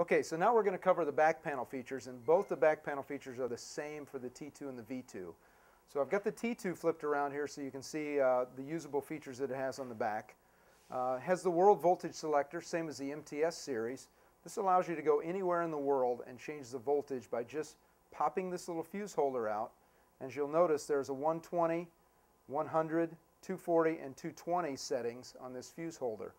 Okay, so now we're going to cover the back panel features, and both the back panel features are the same for the T2 and the V2. So I've got the T2 flipped around here so you can see the usable features that it has on the back. It has the world voltage selector, same as the MTS series. This allows you to go anywhere in the world and change the voltage by just popping this little fuse holder out. As you'll notice, there's a 120, 100, 240, and 220 settings on this fuse holder.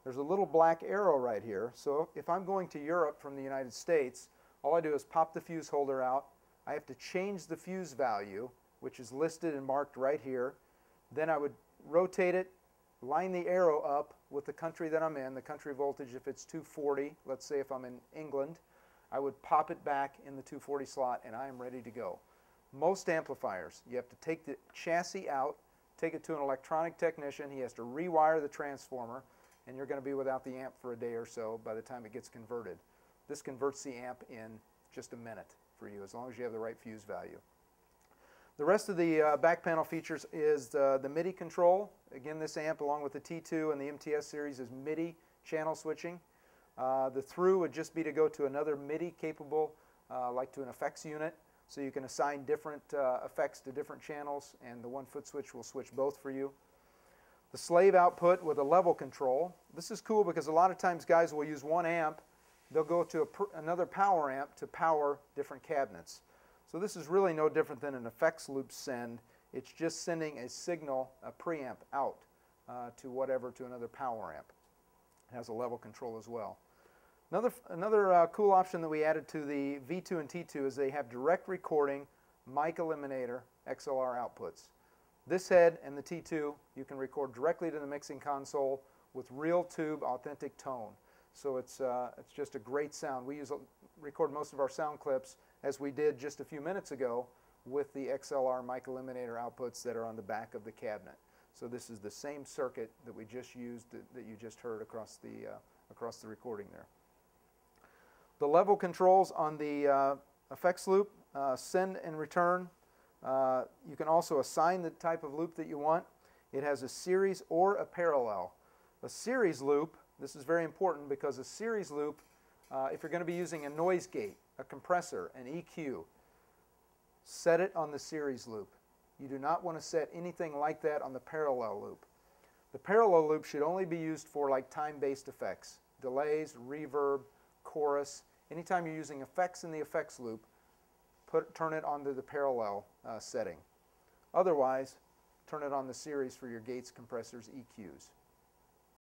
There's a little black arrow right here, so if I'm going to Europe from the United States, all I do is pop the fuse holder out. I have to change the fuse value, which is listed and marked right here. Then I would rotate it, line the arrow up with the country that I'm in, the country voltage. If it's 240, let's say if I'm in England, I would pop it back in the 240 slot and I am ready to go. Most amplifiers, you have to take the chassis out, take it to an electronic technician. He has to rewire the transformer, and you're going to be without the amp for a day or so by the time it gets converted. This converts the amp in just a minute for you, as long as you have the right fuse value. The rest of the back panel features is the MIDI control. Again, this amp, along with the T2 and the MTS series, is MIDI channel switching. The through would just be to go to another MIDI capable, like to an effects unit, so you can assign different effects to different channels, and the 1-foot switch will switch both for you. The slave output with a level control. This is cool because a lot of times guys will use one amp. They'll go to another power amp to power different cabinets. So this is really no different than an effects loop send. It's just sending a signal, a preamp, out to another power amp. It has a level control as well. Another cool option that we added to the V2 and T2 is they have direct recording mic eliminator XLR outputs. This head and the T2, you can record directly to the mixing console with real tube authentic tone. So it's just a great sound. We record most of our sound clips, as we did just a few minutes ago, with the XLR mic eliminator outputs that are on the back of the cabinet. So this is the same circuit that we just used, that you just heard across the recording there. The level controls on the effects loop, send and return. You can also assign the type of loop that you want. It has a series or a parallel. A series loop, this is very important because a series loop, if you're going to be using a noise gate, a compressor, an EQ, set it on the series loop. You do not want to set anything like that on the parallel loop. The parallel loop should only be used for like time-based effects, delays, reverb, chorus. Anytime you're using effects in the effects loop, turn it onto the parallel setting. Otherwise, turn it on the series for your gates, compressors, EQs.